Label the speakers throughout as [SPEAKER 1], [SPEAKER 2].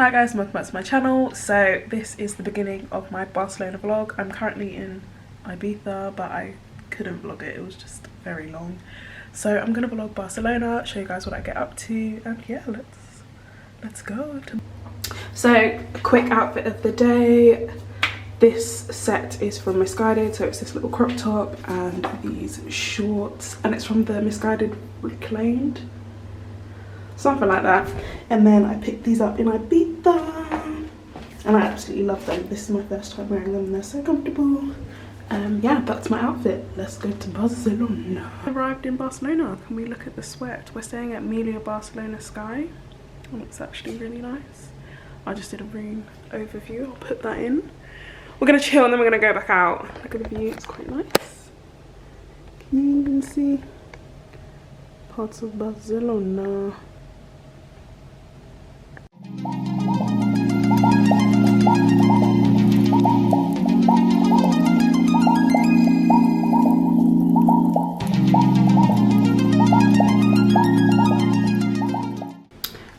[SPEAKER 1] Hi guys, welcome back to my channel. So this is the beginning of my Barcelona vlog. I'm currently in Ibiza, but I couldn't vlog it, it was just very long. So I'm gonna vlog Barcelona, show you guys what I get up to, and yeah, let's go. So quick outfit of the day. This set is from Misguided, so it's this little crop top and these shorts, and it's from the Misguided Reclaimed, something like that. And then I picked these up in Ibiza and I absolutely love them. This is my first time wearing them and they're so comfortable. Yeah, that's my outfit. Let's go to Barcelona. Arrived in Barcelona. Can we look at the sweat? We're staying at Melia Barcelona Sky and it's actually really nice. I just did a room overview, I'll put that in. We're gonna chill and then we're gonna go back out. Look at the view, it's quite nice. Can you even see parts of Barcelona?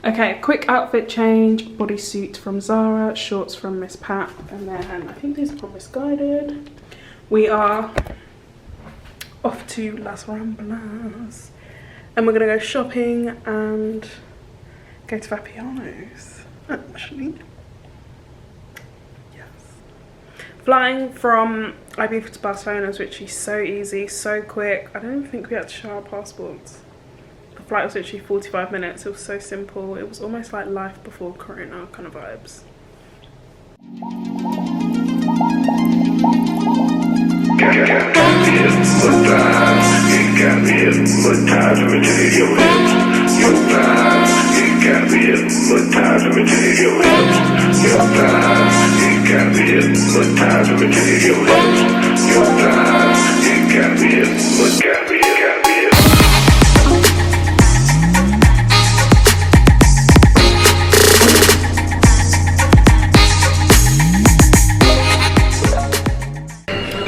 [SPEAKER 1] Okay, quick outfit change. Bodysuit from Zara, shorts from Miss Pat, and then I think these are from Misguided. We are off to Las Ramblas and we're gonna go shopping and go to Vapiano's, actually. Yes. Flying from Ibiza to Barcelona was literally so easy, so quick. I don't even think we had to show our passports. The flight was literally 45 minutes. It was so simple. It was almost like life before Corona kind of vibes.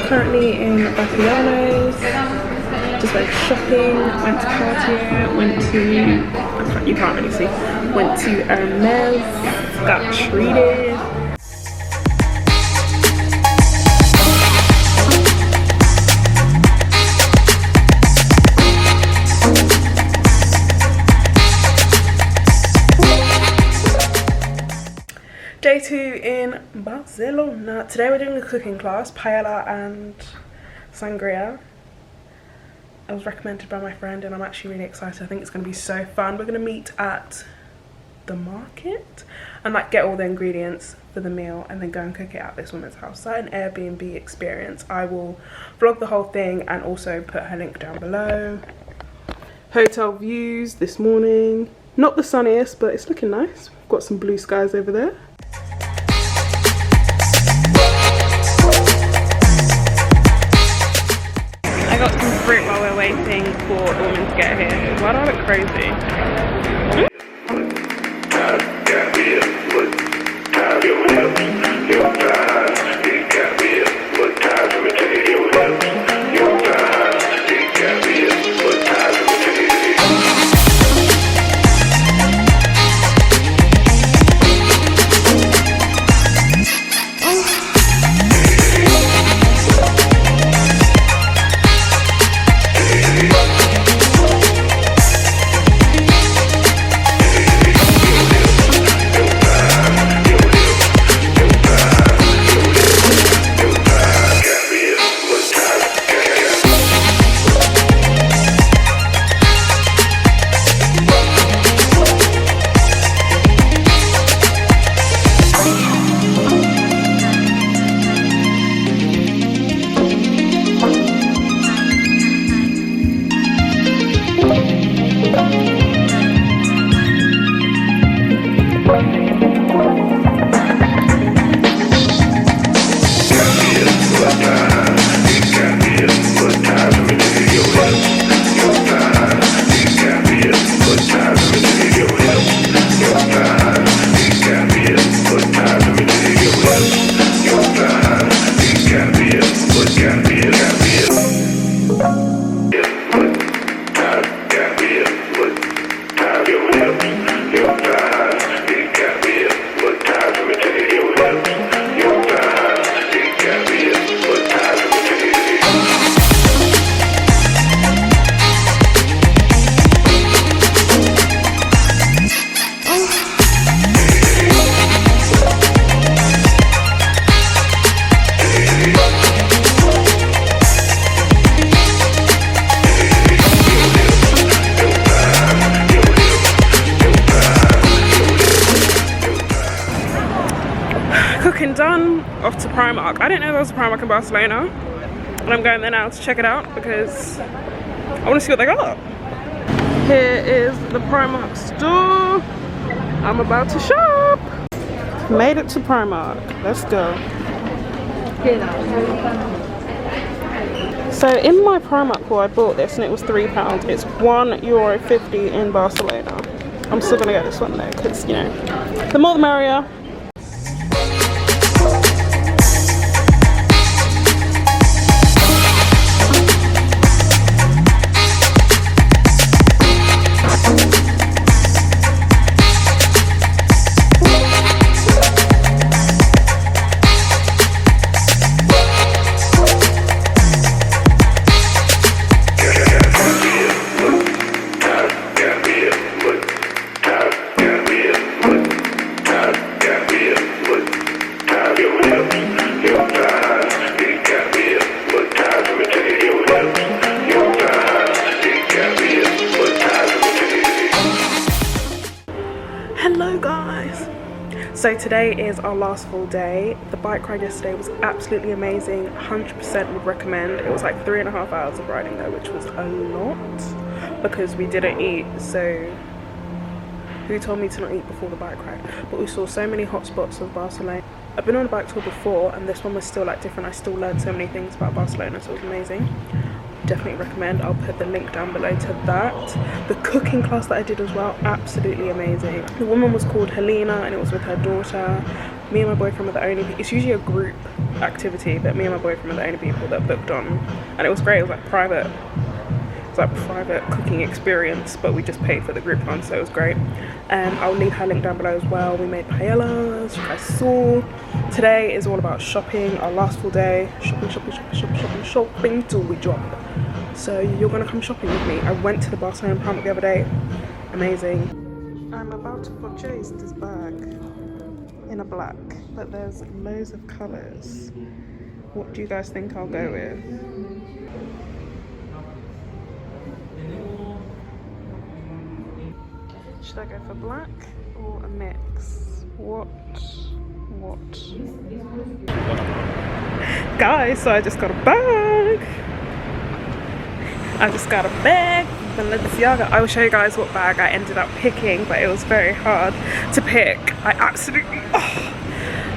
[SPEAKER 1] Currently in Barcelona's, just went shopping, went to Cartier, went to, you can't really see, went to Hermes, got treated. Day 2 in Barcelona. Today we're doing a cooking class, paella and sangria. It was recommended by my friend and I'm actually really excited. I think it's going to be so fun. We're going to meet at the market and like get all the ingredients for the meal and then go and cook it at this woman's house. So an Airbnb experience. I will vlog the whole thing and also put her link down below. Hotel views this morning. Not the sunniest, but it's looking nice. We've got some blue skies over there. I got some fruit while we're waiting for the woman to get here. Why do I look crazy? cooking done, off to Primark. I didn't know there was a Primark in Barcelona, and I'm going there now to check it out because I want to see what they got. Here is the Primark store. I'm about to shop. Made it to Primark. Let's go. So in my Primark haul, I bought this and it was £3. It's €1.50 in Barcelona. I'm still gonna get this one though, because you know, the more the merrier. Hello guys! So today is our last full day. The bike ride yesterday was absolutely amazing. 100% would recommend. It was like 3.5 hours of riding though, which was a lot because we didn't eat. So who told me to not eat before the bike ride? But we saw so many hot spots of Barcelona. I've been on a bike tour before and this one was still like different. I still learned so many things about Barcelona, so it was amazing. Definitely recommend. I'll put the link down below to that. The cooking class that I did as well, absolutely amazing. The woman was called Helena and it was with her daughter. Me and my boyfriend were the only, it's usually a group activity, but me and my boyfriend were the only people that booked on, and it was great. It was like private, cooking experience, but we just paid for the group one, so it was great. I'll leave her link down below as well. We made paella, as you guys saw. Today is all about shopping, our last full day. Shopping till we drop. So you're gonna come shopping with me. I went to the Barcelona Primark the other day. Amazing. I'm about to purchase this bag in a black, but there's loads of colours. What do you guys think I'll go with? Should I go for black or a mix? What? Guys, so I just got a bag. Balenciaga. I will show you guys what bag I ended up picking, but it was very hard to pick. I absolutely,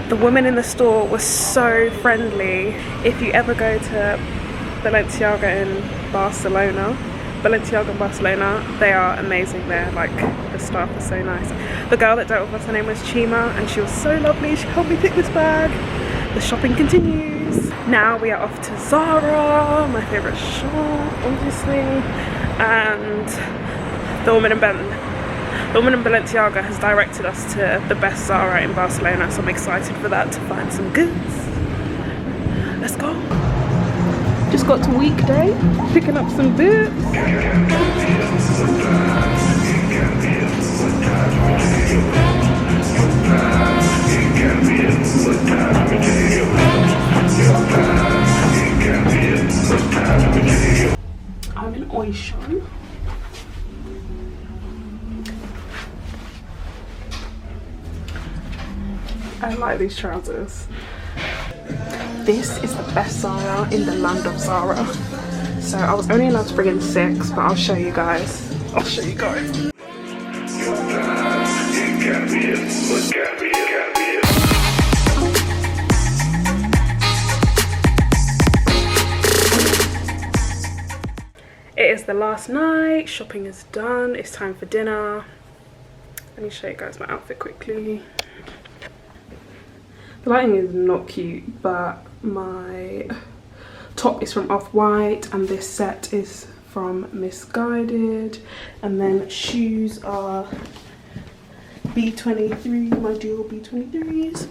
[SPEAKER 1] the woman in the store was so friendly. If you ever go to Balenciaga in Barcelona, they are amazing there. Like, the staff is so nice. The girl that dealt with us, her name was Chima, and she was so lovely. She helped me pick this bag. The shopping continues. Now we are off to Zara, my favourite shop, obviously. And the woman in Balenciaga has directed us to the best Zara in Barcelona, so I'm excited for that, to find some goods. Let's go. Just got to weekday, picking up some boots. I'm in Oysho. I like these trousers. This is the best Zara in the land of Zara. So I was only allowed to bring in 6, but I'll show you guys. It is the last night, shopping is done, it's time for dinner. Let me show you guys my outfit quickly. The lighting is not cute, but my top is from Off-White and this set is from Misguided. And then shoes are B23, my dual B23s.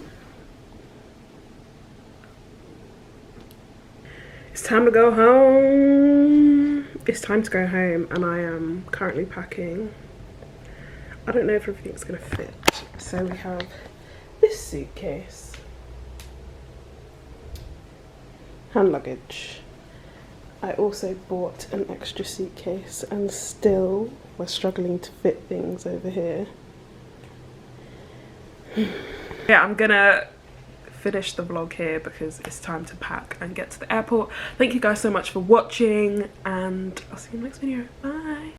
[SPEAKER 1] It's time to go home. It's time to go home and I am currently packing. I don't know if everything's gonna fit. So we have this suitcase. Hand luggage. I also bought an extra suitcase and still we're struggling to fit things over here. Yeah, I'm gonna finish the vlog here because it's time to pack and get to the airport. Thank you guys so much for watching, and I'll see you in the next video. Bye.